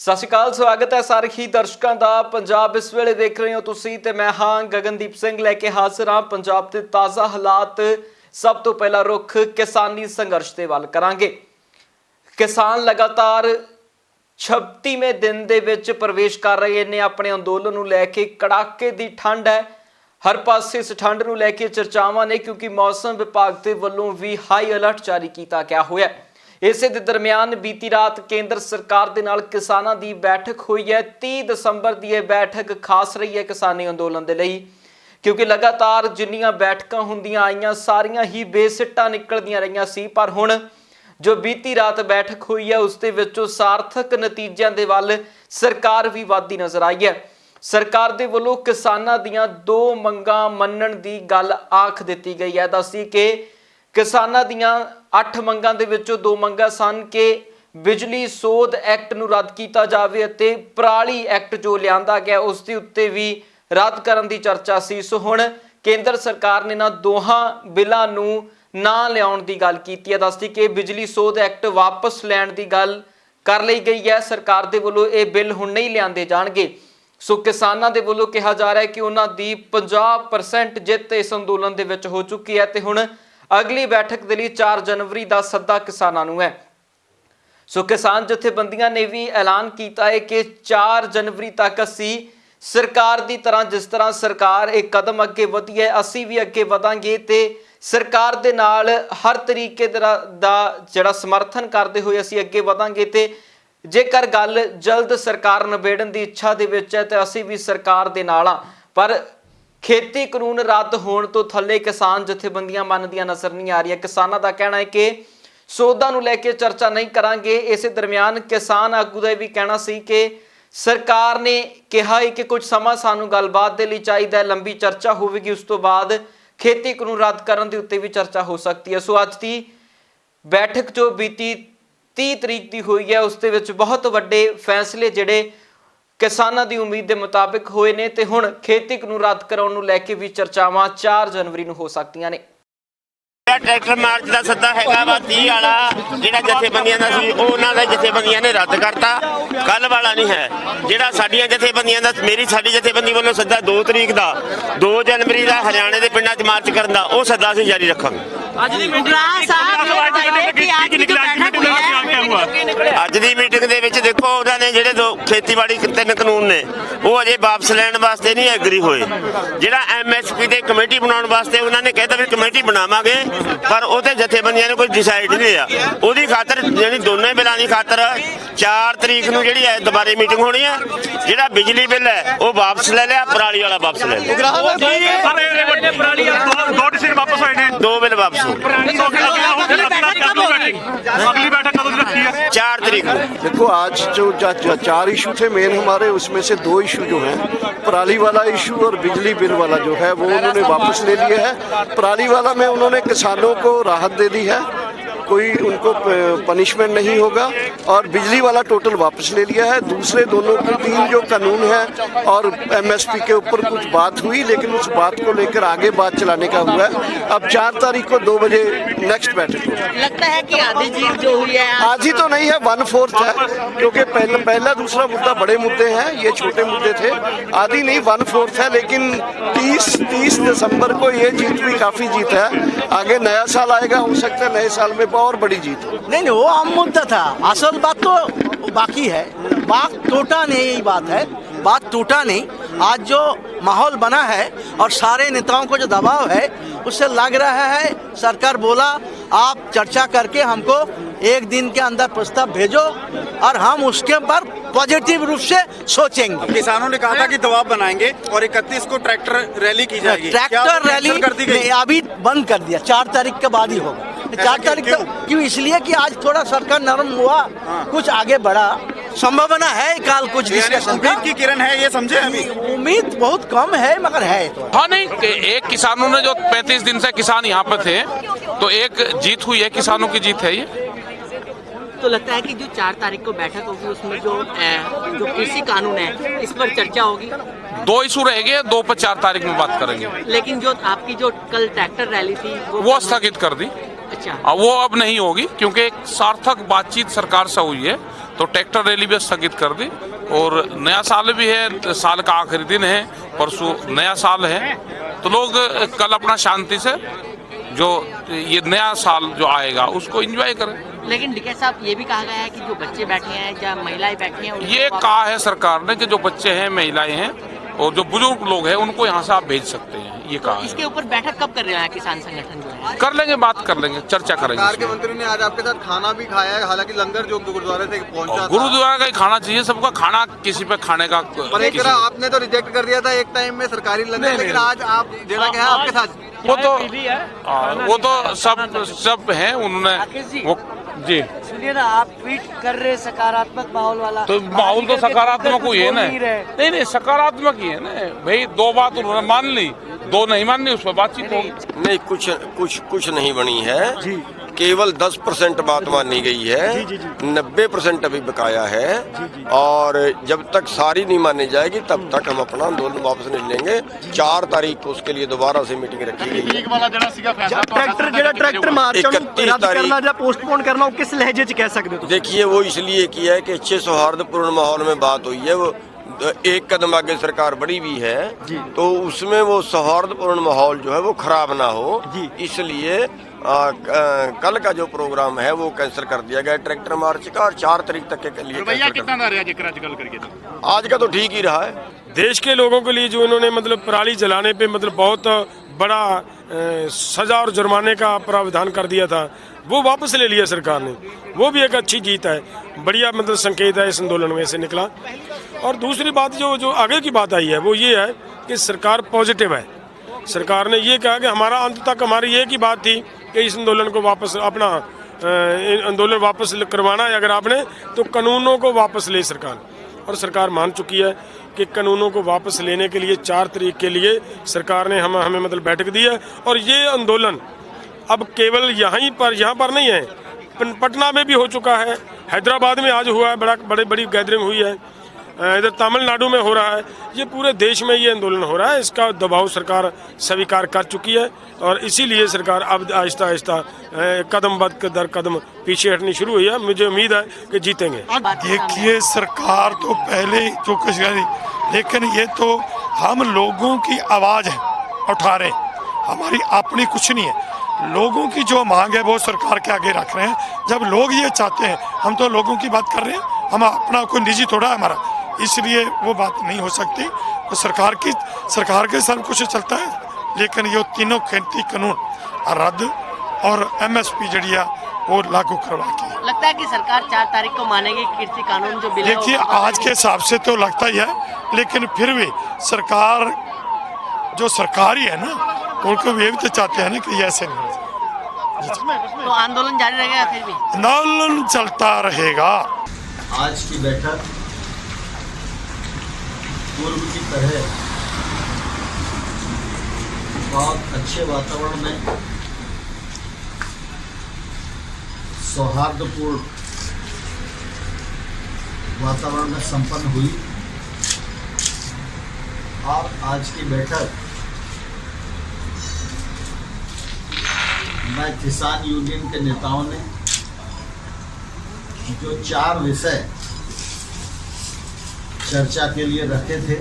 सत श्री अकाल, स्वागत है सारे ही दर्शकों का। पंजाब इस वेले देख रहे हो तुसी ते मैं हाँ गगनदीप सिंह लैके हाजिर हाँ। पंजाब के ताज़ा हालात। सब तो पहला रुख किसानी संघर्ष के वल करांगे। किसान लगातार 36वें दिन दे विच प्रवेश कर रहे ने। अपने अंदोलन नूं लैके कड़ाके की ठंड है, हर पासे इस ठंड नूं लैके चर्चावां ने, क्योंकि मौसम विभाग के वलों भी हाई अलर्ट जारी किया गया होया। इसे दे दरमियान बीती रात केंद्र सरकार दे नाल किसानां दी बैठक हुई है। 30 दसंबर की यह बैठक खास रही है किसानी अंदोलन के लिए, क्योंकि लगातार जिन्नियां बैठकां हुंदियां आईयां सारियां ही बेसिट्टा निकलदियां रहियां सी। पर हुण जो बीती रात बैठक हुई है उस दे विचों सार्थक नतीजियां दे वल सरकार भी वधदी नज़र आई है। सरकार दे वलों किसानां दीयां 2 मंगां मन्नण दी गल आख दित्ती गई है। दस्सी कि किसानां दीयां 8 मंगां दे विचों 2 मंगां सन कि बिजली सोध एक्ट नूं रद्द कीता जावे अते पराली एक्ट जो लिआंदा गया उस दे उत्ते भी रद्द करन दी चर्चा सी। सो हुण केंद्र सरकार ने इन्हां दोहां बिलां नूं ना लिआउण दी गल कीती है। दस्सदी कि बिजली सोध एक्ट वापस लैण दी गल कर लई गई है। सरकार दे वल्लों ये बिल हुण नहीं लिआंदे जाणगे। सो किसानां दे वल्लों कहा जा रहा है कि उन्हां दी 50% जिੱਤ इस अंदोलन दे विच हो चुकी है ते हुण अगली बैठक के लिए 4 जनवरी का सद्दा किसानों नूं है। सो किसान जथेबंदियां ने भी ऐलान किया है कि 4 जनवरी तक असी सरकार की तरह, जिस तरह सरकार एक कदम अगे वधी है, असी भी अगे वधांगे ते सरकार दे नाल हर तरीके दा जिहड़ा समर्थन करते हुए असी अगे वधांगे। ते जेकर गल जल्द सरकार निबेड़न की इच्छा दे विच है तो असी भी सरकार दे नाल हां। पर खेती कानून रद्द होने तो थले किसान जथेबंदियां मनदियां नज़र नहीं आ रही। किसानों का कहना है कि सोधा नूं लैके चर्चा नहीं करांगे। इस दरमियान किसान आगू का भी कहना सी कि सरकार ने कहा है कि कुछ समा सानू गलबात के लिए चाहिए, लंबी चर्चा होगी, उस तो बाद खेती कानून रद्द करने के उत्ते भी चर्चा हो सकती है। सो अज की बैठक जो बीती 30 तरीक की हुई है उस दे विच बहुत वड्डे फैसले जिहड़े किसानां दी उम्मीद के मुताबिक होए ने ते हुण खेती कानून रद्द कराउण नूं लैके भी चर्चावां 4 जनवरी नूं हो सकदियां ने। ट्रैक्टर मार्च का सद्दा हैगा वा 30 वाला जिहड़ा जथेबंदियां दा सी उन्हां दे जथेबंदियां ने रद्द करता, कल वाला नहीं है। जिहड़ा साडीआं जथेबंदियां दा साडी जथेबंदी वालों सद्दा 2 तरीक दा 2 जनवरी का हरियाणे के पिंडां 'च मार्च करन दा वो सद्दा असीं जारी रखांगे। अज दी मीटिंग दे विच देखो उन्हां ने जिहड़े 2 खेतीबाड़ी 3 कानून ने वो अजे वापस लैण वास्ते नहीं एग्री होए। जिहड़ा MSP ते कमेटी बनाउण वास्ते उन्हां ने कहता भी कमेटी बनावांगे, पर उहते जथेबंदियां ने कोई डिसाइड नहीं लिया। उहदी खातर जिहड़ी दोनों बिलां दी खातर 4 तरीक नूं जिहड़ी है दोबारे मीटिंग होनी है। जिहड़ा बिजली बिल है वो वापस ले लिया, पराली वाला वापस ले लिया। 2 डिसीजन वापस होए ने, 2 बिल वापस हो। अगली बैठक कब रखी है? 4 तरीक को। देखो आज जो 4 इशू थे मेन हमारे, उसमें से 2 इशू जो हैं पराली वाला इशू और बिजली बिल वाला जो है वो उन्होंने वापस ले लिया है। पराली वाला में उन्होंने किसानों को राहत दे दी है, कोई उनको पनिशमेंट नहीं होगा, और बिजली वाला टोटल वापस ले लिया है। दूसरे दोनों के 3 जो कानून है और MSP के ऊपर कुछ बात हुई, लेकिन उस बात को लेकर आगे बात चलाने का हुआ है। अब 4 तारीख को 2 बजे नेक्स्ट बैठक होगी। लगता है कि आधी जीत जो हुई है आधी तो नहीं है, 1/4 है, क्योंकि पहला दूसरा मुद्दा बड़े मुद्दे हैं, ये छोटे मुद्दे थे। आधी नहीं 1/4 है, लेकिन 30 दिसंबर को ये जीत भी काफ़ी जीत है। आगे नया साल आएगा, हो सकता है नए साल में और बड़ी जीत हो। नहीं वो आम मुद्दा था, असल बात तो बाकी है। बात टूटा नहीं, यही बात है, बात टूटा नहीं। आज जो माहौल बना है और सारे नेताओं को जो दबाव है उससे लग रहा है सरकार बोला आप चर्चा करके हमको 1 दिन के अंदर प्रस्ताव भेजो और हम उसके पर पॉजिटिव रूप से सोचेंगे। किसानों ने कहा था कि दबाव बनाएंगे और 31 को ट्रैक्टर रैली की जाएगी। ट्रैक्टर रैली कर दी गई? अभी बंद कर दिया, 4 तारीख के बाद ही होगा। 4 तारीख क्यों? इसलिए कि आज थोड़ा सरकार नरम हुआ, कुछ आगे बढ़ा, संभावना है कल कुछ डिस्कशन उम्मीद की किरण है, ये समझे। अभी उम्मीद बहुत कम है मगर है तो। हाँ नहीं, एक किसानों ने जो 35 दिन से किसान यहाँ पे थे तो एक जीत हुई है, किसानों की जीत है ये। तो लगता है कि जो 4 तारीख को बैठक होगी उसमें जो कृषि कानून है इस पर चर्चा होगी। 2 इशू रहेंगे, 2 पर 4 तारीख में बात करेंगे। लेकिन जो आपकी जो कल ट्रैक्टर रैली थी वो स्थगित कर दी। अच्छा। वो अब नहीं होगी क्योंकि एक सार्थक बातचीत सरकार से हुई है, तो ट्रैक्टर रैली भी स्थगित कर दी। और नया साल भी है, साल का आखिरी दिन है, परसों नया साल है, तो लोग कल अपना शांति से जो ये नया साल जो आएगा उसको एंजॉय करें। लेकिन डीके साहब, ये भी कहा गया है कि जो बच्चे बैठे हैं या महिलाएं बैठी हैं, ये कहा है सरकार ने कि जो बच्चे हैं, महिलाएं हैं और जो बुजुर्ग लोग हैं उनको यहाँ से आप भेज सकते हैं, ये कहा है। इसके ऊपर बैठक कब कर रहे हैं किसान संगठन जो है? कर लेंगे, बात कर लेंगे, चर्चा करेंगे सरकार के इसमें। मंत्री ने आज आपके साथ खाना भी खाया है, हालांकि लंगर जो गुरुद्वारे से पहुंचा था। गुरुद्वारा का ही खाना चाहिए, सबका खाना किसी पे खाने का पर एक तरह आपने तो रिजेक्ट कर दिया था एक टाइम में सरकारी लंगर, लेकिन आज आप देना क्या है आपके साथ? वो तो सब हैं, उन्होंने वो जी। सुनिए ना, आप ट्वीट कर रहे सकारात्मक माहौल वाला, तो माहौल तो सकारात्मक ही है ना। नहीं, सकारात्मक ही है ना भाई। दो बात उन्होंने मान ली, दो नहीं माननी, उस पर बातचीत होगी। नहीं, कुछ नहीं बनी है जी। केवल 10% बात मानी गई है, 90% अभी बकाया है जी। और जब तक सारी नहीं मानी जाएगी तब तक हम अपना आंदोलन वापस नहीं लेंगे। 4 तारीख को उसके लिए दोबारा से मीटिंग रखी गई है। ट्रैक्टर मार्च 31 तारीख पोस्टपोन करना, किस लहजे च कह सकते हो? देखिए, वो इसलिए किया है कि अच्छे सौहार्दपूर्ण माहौल में बात हुई है। वो एक कदम आगे सरकार बढ़ी भी है, तो उसमें वो सौहार्दपूर्ण माहौल जो है वो खराब ना हो, इसलिए कल का जो प्रोग्राम है वो कैंसिल कर दिया गया ट्रैक्टर मार्च का, और 4 तारीख तक के लिए आज का तो ठीक ही रहा है। देश के लोगों के लिए जो इन्होंने मतलब पराली जलाने पे मतलब बहुत बड़ा सजा और जुर्माने का प्रावधान कर दिया था, वो वापस ले लिया सरकार ने। वो भी एक अच्छी जीत है, बढ़िया मतलब संकेत है इस आंदोलन में से निकला। और दूसरी बात जो आगे की बात आई है वो ये है कि सरकार पॉजिटिव है। सरकार ने ये कहा कि हमारा अंत तक हमारी एक ही बात थी कि इस आंदोलन को वापस अपना आंदोलन वापस करवाना है अगर आपने, तो कानूनों को वापस ले सरकार। और सरकार मान चुकी है कि कानूनों को वापस लेने के लिए 4 तारीख के लिए सरकार ने हमें मतलब बैठक दी है। और ये आंदोलन अब केवल यहाँ पर नहीं है, पटना में भी हो चुका है, हैदराबाद में आज हुआ है, बड़ी गैदरिंग हुई है, इधर तमिलनाडु में हो रहा है। ये पूरे देश में ये आंदोलन हो रहा है, इसका दबाव सरकार स्वीकार कर चुकी है। और इसीलिए सरकार अब आहिस्ता आहिस्ता कदम दर कदम पीछे हटनी शुरू हुई है। मुझे उम्मीद है कि जीतेंगे। देखिए, सरकार तो पहले जो कुछ करी, लेकिन ये तो हम लोगों की आवाज़ है उठा रहे, हमारी अपनी कुछ नहीं है। लोगों की जो मांग है वो सरकार के आगे रख रहे हैं। जब लोग ये चाहते हैं, हम तो लोगों की बात कर रहे हैं, हम अपना कोई निजी थोड़ा है हमारा, इसलिए वो बात नहीं हो सकती। तो सरकार के सब कुछ चलता है, लेकिन ये तीनों खेती कानून रद्द और MSP जड़ी है वो लागू करवा के। लगता है कि सरकार 4 तारीख को मानेगी कृषि कानून जो बिल है? देखिए, आज के हिसाब से तो लगता ही है, लेकिन फिर भी सरकार जो सरकारी है ना, उनको ये भी तो चाहते हैं ना कि ऐसे नहीं। तो आंदोलन जारी रहेगा फिर भी? आंदोलन चलता रहेगा। आज की बैठक पूर्व की तरह बहुत अच्छे वातावरण में, सौहार्दपूर्ण वातावरण में संपन्न हुई। और आज की बैठक में किसान यूनियन के नेताओं ने जो 4 विषय चर्चा के लिए रखे थे,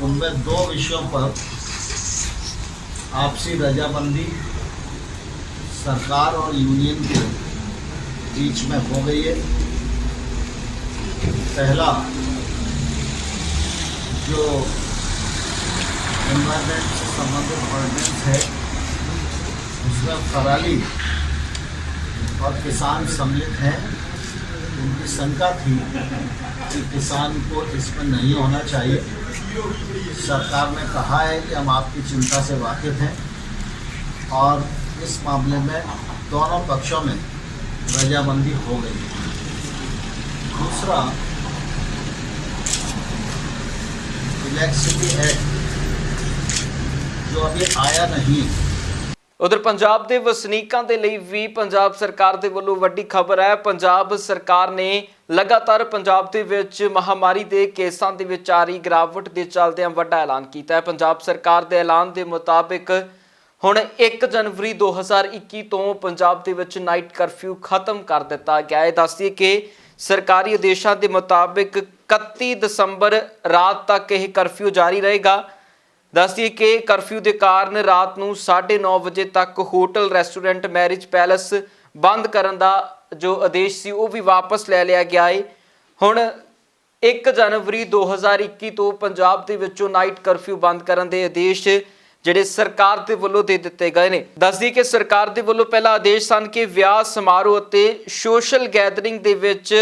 उनमें 2 विषयों पर आपसी रजामंदी सरकार और यूनियन के बीच में हो गई है। पहला जो एनवायरमेंट से संबंधित ऑर्डिनेंस है, उसमें पराली और किसान सम्मिलित हैं। उनकी शंका थी कि किसान को इसमें नहीं होना चाहिए। सरकार ने कहा है कि हम आपकी चिंता से वाकिफ हैं और इस मामले में दोनों पक्षों में रजामंदी हो गई। दूसरा, इलेक्ट्रिसिटी एक्ट जो अभी आया नहीं। उधर पंजाब ਦੇ ਵਸਨੀਕਾਂ ਦੇ ਲਈ ਵੀ ਪੰਜਾਬ ਸਰਕਾਰ ਦੇ ਵੱਲੋਂ ਵੱਡੀ ਖਬਰ ਹੈ। ਪੰਜਾਬ ਸਰਕਾਰ ਨੇ ਲਗਾਤਾਰ ਪੰਜਾਬ ਦੇ ਵਿੱਚ ਮਹਾਮਾਰੀ ਦੇ ਕੇਸਾਂ ਦੇ ਵਿੱਚ ਆ ਰਹੀ ਗਿਰਾਵਟ ਦੇ ਚੱਲਦਿਆਂ ਵੱਡਾ ਐਲਾਨ ਕੀਤਾ ਹੈ। ਪੰਜਾਬ ਸਰਕਾਰ ਦੇ ਐਲਾਨ ਦੇ ਮੁਤਾਬਿਕ ਹੁਣ 1 ਜਨਵਰੀ 2021 ਤੋਂ ਪੰਜਾਬ ਦੇ ਵਿੱਚ ਨਾਈਟ ਕਰਫਿਊ ਖਤਮ ਕਰ ਦਿੱਤਾ ਗਿਆ ਹੈ। ਦੱਸ ਦਈਏ ਕਿ ਸਰਕਾਰੀ ਆਦੇਸ਼ਾਂ ਦੇ ਮੁਤਾਬਿਕ 31 ਦਸੰਬਰ ਰਾਤ ਤੱਕ ਇਹ ਕਰਫਿਊ ਜਾਰੀ ਰਹੇਗਾ। ਦੱਸ ਦਈਏ ਕਿ ਕਰਫਿਊ ਦੇ ਕਾਰਨ ਰਾਤ ਨੂੰ 9:30 ਵਜੇ ਤੱਕ ਹੋਟਲ, ਰੈਸਟੋਰੈਂਟ, ਮੈਰਿਜ ਪੈਲੇਸ ਬੰਦ ਕਰਨ ਦਾ ਜੋ ਆਦੇਸ਼ ਸੀ ਉਹ ਵੀ ਵਾਪਸ ਲੈ ਲਿਆ ਗਿਆ ਹੈ। ਹੁਣ 1 ਜਨਵਰੀ 2021 ਤੋਂ ਪੰਜਾਬ ਦੇ ਵਿੱਚੋਂ ਨਾਈਟ ਕਰਫਿਊ ਬੰਦ ਕਰਨ ਦੇ ਆਦੇਸ਼ ਜਿਹੜੇ ਸਰਕਾਰ ਦੇ ਵੱਲੋਂ ਦੇ ਦਿੱਤੇ ਗਏ ਨੇ। ਦੱਸ ਦਈਏ ਕਿ ਸਰਕਾਰ ਦੇ ਵੱਲੋਂ ਪਹਿਲਾ ਆਦੇਸ਼ ਸਨ ਕਿ ਵਿਆਹ ਸਮਾਰੋਹ ਅਤੇ ਸੋਸ਼ਲ ਗੈਦਰਿੰਗ ਦੇ ਵਿੱਚ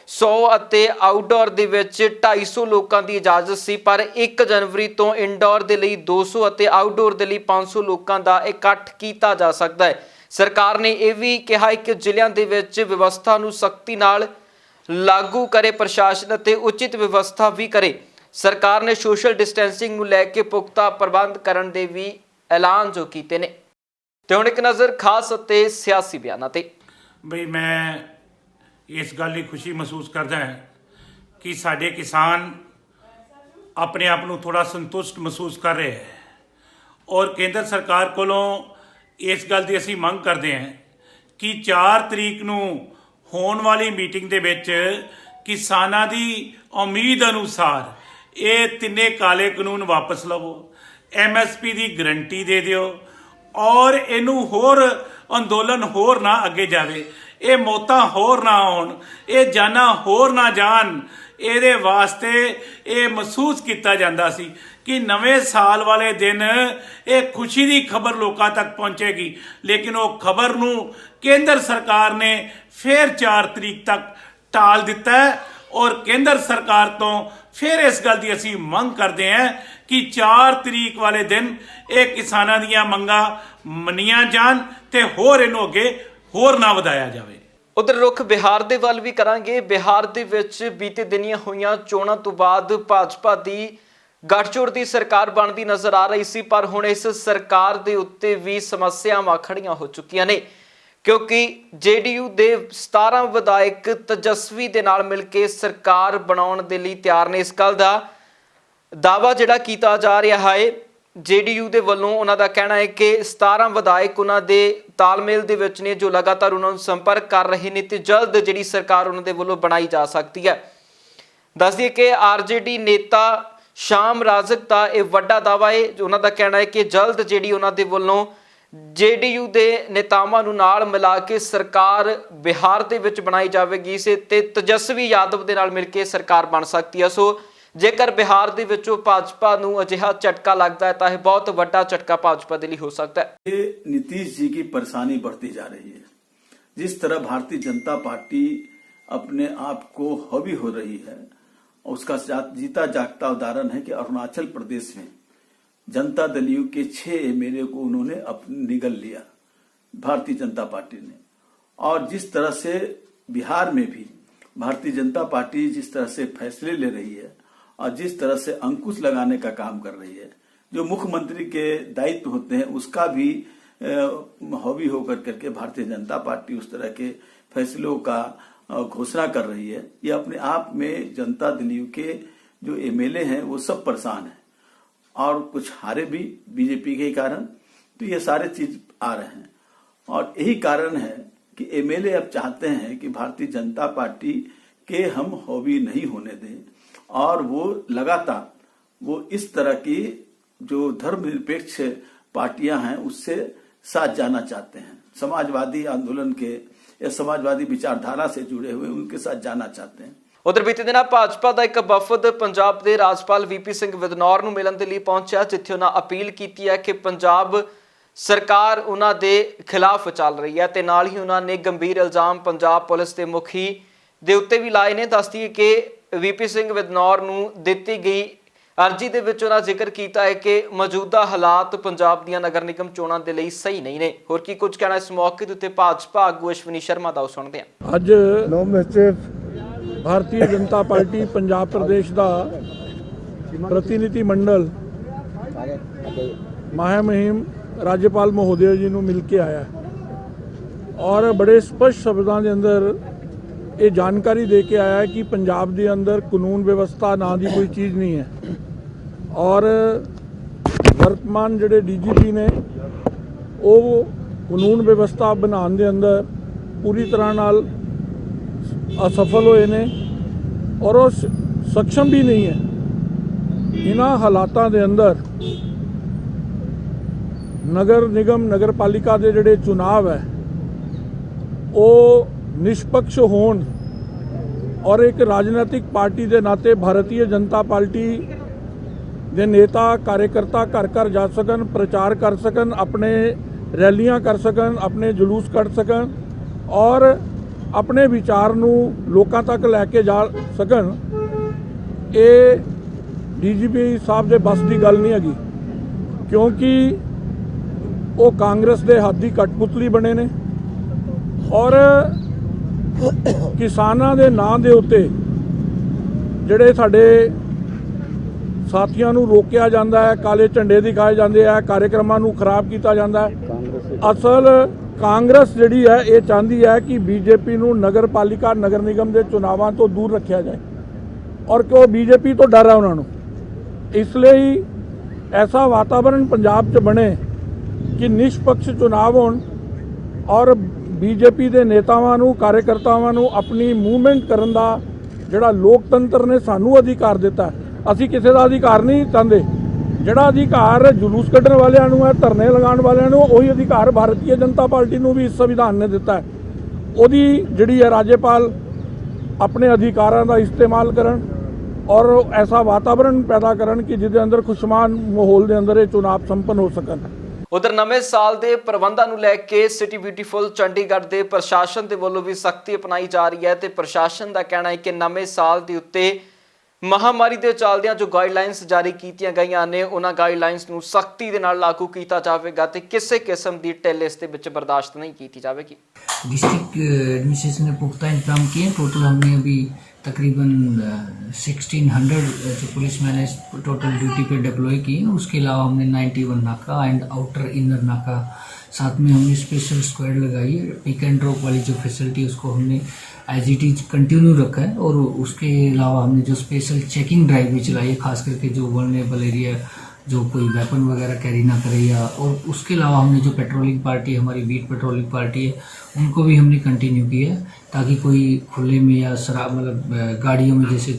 100 ਅਤੇ ਆਊਟਡੋਰ ਦੇ ਵਿੱਚ 250 ਲੋਕਾਂ ਦੀ ਇਜਾਜ਼ਤ ਸੀ, ਪਰ 1 ਜਨਵਰੀ ਤੋਂ ਇਨਡੋਰ ਦੇ ਲਈ 200 ਅਤੇ ਆਊਟਡੋਰ ਦੇ ਲਈ 500 ਲੋਕਾਂ ਦਾ ਇਕੱਠ ਕੀਤਾ ਜਾ ਸਕਦਾ ਹੈ। ਸਰਕਾਰ ਨੇ ਇਹ ਵੀ ਕਿਹਾ ਹੈ ਕਿ ਜ਼ਿਲ੍ਹਿਆਂ ਦੇ ਵਿੱਚ ਵਿਵਸਥਾ ਨੂੰ ਸਖਤੀ ਨਾਲ ਲਾਗੂ ਕਰੇ ਪ੍ਰਸ਼ਾਸਨ ਅਤੇ ਉਚਿਤ ਵਿਵਸਥਾ ਵੀ ਕਰੇ। ਸਰਕਾਰ ਨੇ ਸੋਸ਼ਲ ਡਿਸਟੈਂਸਿੰਗ ਨੂੰ ਲੈ ਕੇ ਪੁਖਤਾ ਪ੍ਰਬੰਧ ਕਰਨ ਦੇ ਵੀ ਐਲਾਨ ਜੋ ਕੀਤੇ ਨੇ। ਤੇ ਹੁਣ ਇੱਕ ਨਜ਼ਰ ਖਾਸ ਅਤੇ ਸਿਆਸੀ ਬਿਆਨਾਂ ਤੇ। ਬਈ ਮੈਂ ਇਸ ਗੱਲ ਦੀ ਖੁਸ਼ੀ ਮਹਿਸੂਸ ਕਰਦਾ ਹਾਂ ਕਿ ਸਾਡੇ ਕਿਸਾਨ ਆਪਣੇ ਆਪ ਨੂੰ ਥੋੜਾ ਸੰਤੁਸ਼ਟ ਮਹਿਸੂਸ ਕਰ ਰਹੇ ਹੈ ਔਰ ਕੇਂਦਰ ਸਰਕਾਰ ਕੋਲੋਂ ਇਸ ਗੱਲ ਦੀ ਅਸੀਂ ਮੰਗ ਕਰਦੇ ਹਾਂ ਕਿ 4 ਤਰੀਕ ਨੂੰ ਹੋਣ ਵਾਲੀ ਮੀਟਿੰਗ ਦੇ ਵਿੱਚ ਕਿਸਾਨਾਂ ਦੀ ਉਮੀਦ ਅਨੁਸਾਰ ਇਹ ਤਿੰਨੇ ਕਾਲੇ ਕਾਨੂੰਨ ਵਾਪਸ ਲਵੋ, MSP ਦੀ ਗਰੰਟੀ ਦੇ ਦਿਓ ਔਰ ਇਹਨੂੰ ਹੋਰ ਅੰਦੋਲਨ ਹੋਰ ਨਾ ਅੱਗੇ ਜਾਵੇ, ਇਹ ਮੌਤਾਂ ਹੋਰ ਨਾ ਹੋਣ, ਇਹ ਜਾਨਾਂ ਹੋਰ ਨਾ ਜਾਣ। ਇਹਦੇ ਵਾਸਤੇ ਇਹ ਮਹਿਸੂਸ ਕੀਤਾ ਜਾਂਦਾ ਸੀ ਕਿ ਨਵੇਂ ਸਾਲ ਵਾਲੇ ਦਿਨ ਇਹ ਖੁਸ਼ੀ ਦੀ ਖਬਰ ਲੋਕਾਂ ਤੱਕ ਪਹੁੰਚੇਗੀ, ਲੇਕਿਨ ਉਹ ਖਬਰ ਨੂੰ ਕੇਂਦਰ ਸਰਕਾਰ ਨੇ ਫਿਰ 4 ਤਰੀਕ ਤੱਕ ਟਾਲ ਦਿੱਤਾ ਹੈ ਔਰ ਕੇਂਦਰ ਸਰਕਾਰ ਤੋਂ ਫਿਰ ਇਸ ਗੱਲ ਦੀ ਅਸੀਂ ਮੰਗ ਕਰਦੇ ਹਾਂ ਕਿ 4 ਤਰੀਕ ਵਾਲੇ ਦਿਨ ਇਹ ਕਿਸਾਨਾਂ ਦੀਆਂ ਮੰਗਾਂ ਮੰਨੀਆਂ ਜਾਣ ਤੇ ਹੋਰ ਇਹਨੂੰ ਅੱਗੇ ਹੋਰ ਨਾ ਵਧਾਇਆ ਜਾਵੇ। ਉਧਰ ਰੁਖ ਬਿਹਾਰ ਦੇ ਵੱਲ ਵੀ ਕਰਾਂਗੇ। ਬਿਹਾਰ ਦੇ ਵਿੱਚ ਬੀਤੇ ਦਿਨੀਆਂ ਹੋਈਆਂ ਚੋਣਾਂ ਤੋਂ ਬਾਅਦ ਭਾਜਪਾ ਦੀ ਗੱਠਜੋੜ ਦੀ ਸਰਕਾਰ ਬਣਦੀ ਨਜ਼ਰ ਆ ਰਹੀ ਸੀ, ਪਰ ਹੁਣ ਇਸ ਸਰਕਾਰ ਦੇ ਉੱਤੇ ਵੀ ਸਮੱਸਿਆਵਾਂ ਖੜੀਆਂ ਹੋ ਚੁੱਕੀਆਂ ਨੇ ਕਿਉਂਕਿ JDU ਦੇ 17 ਵਿਧਾਇਕ ਤੇਜਸਵੀ ਦੇ ਨਾਲ ਮਿਲ ਕੇ ਸਰਕਾਰ ਬਣਾਉਣ ਦੇ ਲਈ ਤਿਆਰ ਨੇ। ਇਸ ਗੱਲ ਦਾ ਦਾਅਵਾ ਜਿਹੜਾ ਕੀਤਾ ਜਾ ਰਿਹਾ ਹੈ JDU ਦੇ ਵੱਲੋਂ, ਉਹਨਾਂ ਦਾ ਕਹਿਣਾ ਹੈ ਕਿ 17 ਵਿਧਾਇਕ ਉਹਨਾਂ ਦੇ ਤਾਲਮੇਲ ਦੇ ਵਿੱਚ ਨੇ ਜੋ ਲਗਾਤਾਰ ਉਹਨਾਂ ਨੂੰ ਸੰਪਰਕ ਕਰ ਰਹੇ ਨੇ ਤੇ ਜਲਦ ਜਿਹੜੀ ਸਰਕਾਰ ਉਹਨਾਂ ਦੇ ਵੱਲੋਂ ਬਣਾਈ ਜਾ ਸਕਦੀ ਹੈ। ਦੱਸ ਦਈਏ ਕਿ RJD ਨੇਤਾ ਸ਼ਾਮ ਰਾਜਕ ਦਾ ਇਹ ਵੱਡਾ ਦਾਅਵਾ ਹੈ। ਉਹਨਾਂ ਦਾ ਕਹਿਣਾ ਹੈ ਕਿ ਜਲਦ ਜਿਹੜੀ ਉਹਨਾਂ ਦੇ ਵੱਲੋਂ JDU ਦੇ ਨੇਤਾਵਾਂ ਨੂੰ ਨਾਲ ਮਿਲਾ ਕੇ ਸਰਕਾਰ ਬਿਹਾਰ ਦੇ ਵਿੱਚ ਬਣਾਈ ਜਾਵੇਗੀ ਤੇ ਤੇਜਸਵੀ ਯਾਦਵ ਦੇ ਨਾਲ ਮਿਲ ਕੇ ਸਰਕਾਰ ਬਣ ਸਕਦੀ ਹੈ। ਸੋ ਜੇਕਰ ਬਿਹਾਰ ਦੇ ਵਿੱਚੋਂ ਭਾਜਪਾ ਨੂੰ ਅਜਿਹਾ ਝਟਕਾ ਲੱਗਦਾ ਹੈ ਤਾਂ ਇਹ ਬਹੁਤ ਵੱਡਾ ਝਟਕਾ ਭਾਜਪਾ ਦੇ ਲਈ ਹੋ ਸਕਦਾ ਹੈ। ये नीतीश जी की परेशानी बढ़ती जा रही है। जिस तरह भारतीय जनता पार्टी अपने आप को हावी हो रही है, उसका जीता जागता उदाहरण है कि अरुणाचल प्रदेश में जनता दल यू के 6 MLA को उन्होंने निगल लिया भारतीय जनता पार्टी ने। और जिस तरह से बिहार में भी भारतीय जनता पार्टी जिस तरह से फैसले ले रही है और जिस तरह से अंकुश लगाने का काम कर रही है, जो मुख्यमंत्री के दायित्व होते हैं उसका भी हावी होकर करके भारतीय जनता पार्टी उस तरह के फैसलों का घोषणा कर रही है। ये अपने आप में जनता दल यू के जो MLA हैं वो सब परेशान हैं और कुछ हारे भी बीजेपी के कारण, तो ये सारे चीज आ रहे हैं। और यही कारण है कि MLA अब चाहते हैं कि भारतीय जनता पार्टी के हम हावी नहीं होने दें और वो लगातार वो इस तरह की जो धर्मनिरपेक्ष पार्टियां हैं उससे साथ जाना चाहते हैं। समाजवादी आंदोलन के या समाजवादी विचारधारा से जुड़े हुए उनके साथ जाना चाहते हैं। उधर बीते दिन भाजपा का एक वफद पंजाब के राजपाल VP ਸਿੰਘ ਵਿਦਨੌਰ ਨੂੰ ਮਿਲਣ ਦੇ ਲਈ ਪਹੁੰਚਿਆ, ਜਿੱਥੇ ਉਹਨਾਂ ਅਪੀਲ ਕੀਤੀ ਹੈ ਕਿ ਪੰਜਾਬ ਸਰਕਾਰ ਉਹਨਾਂ ਦੇ ਖਿਲਾਫ ਚੱਲ ਰਹੀ ਹੈ ਤੇ ਨਾਲ ਹੀ ਉਹਨਾਂ ਨੇ ਗੰਭੀਰ ਇਲਜ਼ਾਮ ਪੰਜਾਬ ਪੁਲਿਸ ਦੇ ਮੁਖੀ ਦੇ ਉੱਤੇ ਵੀ ਲਾਏ ਨੇ। ਦੱਸਦੀ ਹੈ ਕਿ VP ਸਿੰਘ ਵਿਦਨੌਰ ਨੂੰ ਦਿੱਤੀ ਗਈ ਅਰਜੀ ਦੇ ਵਿੱਚ ਉਹਨਾਂ ਜ਼ਿਕਰ ਕੀਤਾ ਹੈ ਕਿ ਮੌਜੂਦਾ ਹਾਲਾਤ ਪੰਜਾਬ ਦੀਆਂ ਨਗਰ ਨਿਗਮ ਚੋਣਾਂ ਦੇ ਲਈ ਸਹੀ ਨਹੀਂ ਨੇ। ਹੋਰ ਕੀ ਕੁਝ ਕਹਿਣਾ ਇਸ ਮੌਕੇ ਦੇ ਉੱਤੇ ਭਾਜਪਾ ਆਗੂ ਅਸ਼ਵਨੀ ਸ਼ਰਮਾ ਦਾ, ਸੁਣਦੇ ਹਾਂ। ਅੱਜ ਭਾਰਤੀ ਜਨਤਾ ਪਾਰਟੀ ਪੰਜਾਬ ਪ੍ਰਦੇਸ਼ ਦਾ ਪ੍ਰਤੀਨਿਧੀ ਮੰਡਲ ਮਹਾ ਮੁਹਿੰਮ राज्यपाल महोदय जी ਨੂੰ ਮਿਲ ਕੇ ਆਇਆ ਔਰ ਬੜੇ ਸਪਸ਼ਟ ਸ਼ਬਦਾਂ ਦੇ ਅੰਦਰ ਇਹ ਜਾਣਕਾਰੀ ਦੇ ਕੇ ਆਇਆ ਕਿ ਪੰਜਾਬ ਦੇ ਅੰਦਰ ਕਾਨੂੰਨ ਵਿਵਸਥਾ ਨਾਂ ਦੀ ਕੋਈ ਚੀਜ਼ ਨਹੀਂ ਹੈ ਔਰ ਵਰਤਮਾਨ ਜਿਹੜੇ DGP ਨੇ ਉਹ ਕਾਨੂੰਨ ਵਿਵਸਥਾ ਬਣਾਉਣ ਦੇ ਅੰਦਰ ਪੂਰੀ ਤਰ੍ਹਾਂ ਨਾਲ ਅਸਫਲ ਹੋਏ ਨੇ ਔਰ ਉਹ ਸક્ષਮ ਵੀ ਨਹੀਂ ਹੈ। ਇਹਨਾਂ ਹਾਲਾਤਾਂ ਦੇ ਅੰਦਰ ਨਗਰ ਨਿਗਮ ਨਗਰ ਪਾਲਿਕਾ ਦੇ ਜਿਹੜੇ ਚੁਣਾਵ ਹੈ ਉਹ ਨਿਸ਼ਪਕਸ਼ ਹੋਣ ਔਰ ਇੱਕ ਰਾਜਨੀਤਿਕ ਪਾਰਟੀ ਦੇ ਨਾਤੇ ਭਾਰਤੀ ਜਨਤਾ ਪਾਰਟੀ ਦੇ ਨੇਤਾ ਕਾਰਜਕਰਤਾ ਘਰ ਘਰ ਜਾ ਸਕਣ, ਪ੍ਰਚਾਰ ਕਰ ਸਕਣ, ਆਪਣੇ ਰੈਲੀਆਂ ਕਰ ਸਕਣ, ਆਪਣੇ ਜਲੂਸ ਕੱਢ ਸਕਣ ਔਰ ਆਪਣੇ ਵਿਚਾਰ ਨੂੰ ਲੋਕਾਂ ਤੱਕ ਲੈ ਕੇ ਜਾ ਸਕਣ। ਇਹ ਡੀਜੀਪੀ ਸਾਹਿਬ ਦੇ ਬਸ ਦੀ ਗੱਲ ਨਹੀਂ ਹੈਗੀ, ਕਿਉਂਕਿ ਉਹ ਕਾਂਗਰਸ ਦੇ ਹੱਥ ਦੀ ਕਠਪੁਤਲੀ ਬਣੇ ਨੇ ਔਰ ਕਿਸਾਨਾਂ ਦੇ ਨਾਂ ਦੇ ਉੱਤੇ ਜਿਹੜੇ ਸਾਡੇ ਸਾਥੀਆਂ ਨੂੰ ਰੋਕਿਆ ਜਾਂਦਾ ਹੈ, ਕਾਲੇ ਝੰਡੇ ਦਿਖਾਏ ਜਾਂਦੇ ਆ, ਕਾਰਜਕ੍ਰਮਾਂ ਨੂੰ ਖਰਾਬ ਕੀਤਾ ਜਾਂਦਾ ਹੈ। ਅਸਲ ਕਾਂਗਰਸ ਜਿਹੜੀ ਹੈ ਇਹ ਚਾਹੁੰਦੀ ਹੈ ਕਿ ਬੀਜੇਪੀ ਨੂੰ ਨਗਰ ਪਾਲਿਕਾ ਨਗਰ ਨਿਗਮ ਦੇ ਚੁਣਾਵਾਂ ਤੋਂ ਦੂਰ ਰੱਖਿਆ ਜਾਏ ਔਰ ਕਿ ਉਹ ਬੀਜੇਪੀ ਤੋਂ ਡਰ ਹੈ ਉਹਨਾਂ ਨੂੰ। ਇਸ ਲਈ ਐਸਾ ਵਾਤਾਵਰਣ ਪੰਜਾਬ 'ਚ ਬਣੇ ਕਿ ਨਿਸ਼ਪਕਸ਼ ਚੁਣਾਵ ਹੋਣ ਔਰ ਬੀਜੇਪੀ ਦੇ ਨੇਤਾਵਾਂ ਨੂੰ ਕਾਰਜਕਰਤਾਵਾਂ ਨੂੰ ਆਪਣੀ ਮੂਵਮੈਂਟ ਕਰਨ ਦਾ ਜਿਹੜਾ ਲੋਕਤੰਤਰ ਨੇ ਸਾਨੂੰ ਅਧਿਕਾਰ ਦਿੱਤਾ, ਅਸੀਂ ਕਿਸੇ ਦਾ ਅਧਿਕਾਰ ਨਹੀਂ ਚਾਹੁੰਦੇ। ਜਿਹੜਾ ਅਧਿਕਾਰ ਜਲੂਸ ਕੱਢਣ ਵਾਲਿਆਂ ਨੂੰ ਹੈ, ਧਰਨੇ ਲਗਾਉਣ ਵਾਲਿਆਂ ਨੂੰ, ਉਹੀ ਅਧਿਕਾਰ ਭਾਰਤੀ ਜਨਤਾ ਪਾਰਟੀ ਨੂੰ ਵੀ ਇਸ ਸੰਵਿਧਾਨ ਨੇ ਦਿੱਤਾ ਹੈ। ਉਹਦੀ ਜਿਹੜੀ ਹੈ ਰਾਜਪਾਲ ਆਪਣੇ ਅਧਿਕਾਰਾਂ ਦਾ ਇਸਤੇਮਾਲ ਕਰਨ ਔਰ ਐਸਾ ਵਾਤਾਵਰਣ ਪੈਦਾ ਕਰਨ ਕਿ ਜਿਹਦੇ ਅੰਦਰ ਖੁਸ਼ਮਾਨ ਮਾਹੌਲ ਦੇ ਅੰਦਰ ਇਹ ਚੁਣਾਵ ਸੰਪੰਨ ਹੋ ਸਕਣ। ਉਧਰ ਨਵੇਂ ਸਾਲ ਦੇ ਪ੍ਰਬੰਧਾਂ ਨੂੰ ਲੈ ਕੇ ਸਿਟੀ ਬਿਊਟੀਫੁਲ ਚੰਡੀਗੜ੍ਹ ਦੇ ਪ੍ਰਸ਼ਾਸਨ ਦੇ ਵੱਲੋਂ ਵੀ ਸਖਤੀ ਅਪਣਾਈ ਜਾ ਰਹੀ ਹੈ ਤੇ ਪ੍ਰਸ਼ਾਸਨ ਦਾ ਕਹਿਣਾ ਹੈ ਕਿ ਨਵੇਂ ਸਾਲ ਦੇ ਉੱਤੇ ਮਹਾਮਾਰੀ ਦੇ ਚੱਲਦਿਆਂ ਜੋ ਗਾਈਡਲਾਈਨਸ ਜਾਰੀ ਕੀਤੀਆਂ ਗਈਆਂ ਨੇ ਉਹਨਾਂ ਗਾਈਡਲਾਈਨਸ ਨੂੰ ਸਖਤੀ ਦੇ ਨਾਲ ਲਾਗੂ ਕੀਤਾ ਜਾਵੇਗਾ ਤੇ ਕਿਸੇ ਕਿਸਮ ਦੀ ਢਿੱਲ ਇਸ ਦੇ ਵਿੱਚ ਬਰਦਾਸ਼ਤ नहीं की जाएगी। डिस्ट्रिक्ट एडमिनिस्ट्रेशन ने पुख्ता इंतजाम किए। टोटल हमने अभी तकरीबन 1600 जो पुलिसमैन है टोटल ड्यूटी पे डिप्लॉय किए। उसके अलावा हमने 91 नाका एंड आउटर इनर नाका साथ में हमने स्पेशल स्क्वाड लगाई है। पिक एंड ड्रॉप वाली जो फैसिलिटी उसको हमने एज इट इज कंटिन्यू रखा है और उसके अलावा हमने जो स्पेशल चेकिंग ड्राइव भी चलाई है, खास करके जो वल्नरेबल एरिया जो कोई वेपन वगैरह कैरी ना करे या और उसके अलावा हमने जो पेट्रोलिंग पार्टी हमारी बीट पेट्रोलिंग पार्टी है उनको भी हमने कंटिन्यू किया है ताकि कोई खुले में या शराब मतलब गाड़ियों में जैसे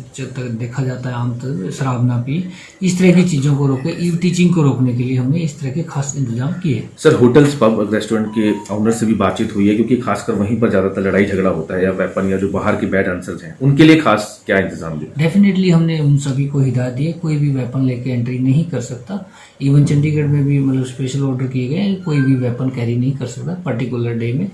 देखा जाता है आमतौर शराब ना पी, इस तरह की चीज़ों को रोके। ईव टीचिंग को रोकने के लिए हमने इस तरह के खास इंतजाम किए। सर होटल्स पब रेस्टोरेंट के ऑनर से भी बातचीत हुई है क्योंकि खासकर वहीं पर ज़्यादातर लड़ाई झगड़ा होता है या वेपन या जो बाहर के बैड आंसर्स हैं उनके लिए खास क्या इंतजाम दिए? डेफिनेटली हमने उन सभी को हिदायत दी है, कोई भी वेपन लेके एंट्री नहीं कर सकता। इवन चंडीगढ़ में भी मतलब स्पेशल ऑर्डर किए गए, कोई भी वेपन कैरी नहीं कर सकता पर्टिकुलर डे में।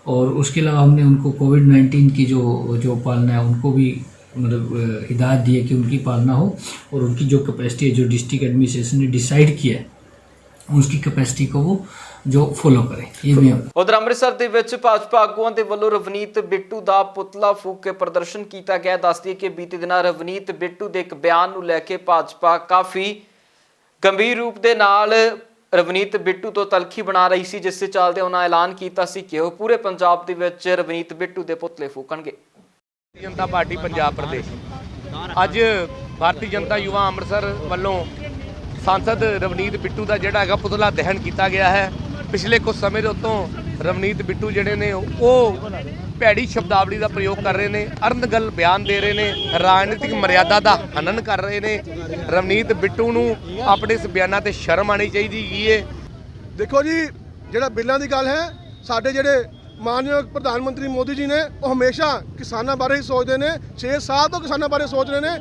और उसके अलावा हमने उनको कोविड-19 की जो पालना है उनको भी मतलब हिदायत दी है कि उनकी पालना हो और उनकी जो कैपेसिटी है जो डिस्ट्रिक्ट एडमिनिस्ट्रेशन ने डिसाइड किया है उसकी कैपेसिटी को वो जो फॉलो करें। ये भी उधर अमृतसर ਦੇ ਵਿੱਚ ਭਾਜਪਾ ਆਗੂਆਂ ਦੇ ਵੱਲੋਂ ਰਵਨੀਤ ਬਿੱਟੂ ਦਾ ਪੁਤਲਾ ਫੂਕ ਕੇ ਪ੍ਰਦਰਸ਼ਨ ਕੀਤਾ ਗਿਆ। ਦੱਸਦੀ ਕਿ ਬੀਤੇ ਦਿਨਾਂ ਰਵਨੀਤ ਬਿੱਟੂ ਦੇ ਇੱਕ ਬਿਆਨ ਨੂੰ ਲੈ ਕੇ ਭਾਜਪਾ ਕਾਫੀ ਗੰਭੀਰ ਰੂਪ ਦੇ ਨਾਲ ਰਵਨੀਤ ਬਿੱਟੂ ਤੋਂ ਤਲਖੀ ਬਣਾ ਰਹੀ ਸੀ, ਜਿਸ ਦੇ ਚੱਲਦੇ ਉਹਨਾਂ ਐਲਾਨ ਕੀਤਾ ਸੀ ਕਿ ਉਹ ਪੂਰੇ ਪੰਜਾਬ ਦੇ ਵਿੱਚ ਰਵਨੀਤ ਬਿੱਟੂ ਦੇ ਪੁਤਲੇ ਫੂਕਣਗੇ। ਜਨਤਾ ਪਾਰਟੀ ਪੰਜਾਬ ਪ੍ਰਦੇਸ਼ ਅੱਜ ਭਾਰਤੀ ਜਨਤਾ ਯੁਵਾ ਅੰਮ੍ਰਿਤਸਰ ਵੱਲੋਂ सांसद रवनीत बिट्टू का जोड़ा है पुतला दहन किया गया है। पिछले कुछ समय उत्तों रवनीत बिट्टू जोड़े ने वो भैड़ी शब्दावली का प्रयोग कर रहे हैं, अरनगल बयान दे रहे हैं, राजनीतिक मर्यादा का हनन कर रहे हैं। रवनीत बिट्टू नूं अपने इस बयानों से शर्म आनी चाहिए। देखो जी जो बिलों की गल है, साढ़े जोड़े मानयोग प्रधानमंत्री मोदी जी ने वो हमेशा किसानों बारे ही सोचते हैं। 6 साल तो किसानों बारे सोच रहे हैं।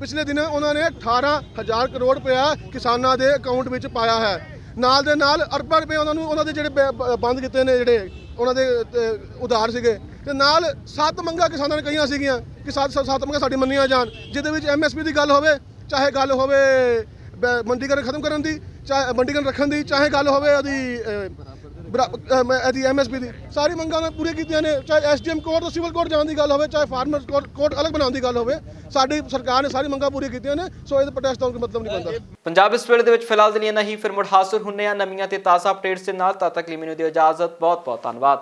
पिछले दिन उन्होंने 18,000 करोड़ रुपया किसानों के अकाउंट में पाया है। नाल दे नाल अरबां रुपए उन्होंने जोड़े बंद किए ने जोड़े उन्होंने उधार सीगे ते नाल 7 मंगां किसानों ने कही सीगियां कि 7 मंगां साडी मन्नियां जाण, जिहदे विच MSP की गल होवे, चाहे गल होवे मंडीकरण खत्म करन दी, चाहे मंडीकरण रखन दी, चाहे गल होवे MSP की सारी मंगां पूरी कीतियां ने। चाहे SDM कोर्ट और सिविल कोर्ट जाने की गल होवे, चाहे फार्मर कोर्ट अलग बनाने की गल होवे, साडी सरकार ने सारी मंगां पूरी कीतियां ने। सो ये प्रोटेस्ट का मतलब नहीं बनता। पंजाब इस वेले दे विच फिलहाल दे लिए नहीं, फिर मुड़ हासिल हुन्ने आ नवीं ते ताज़ा अपडेट्स दे नाल। तद तक लिए मैनूं दिओ इजाजत। बहुत बहुत धन्नवाद।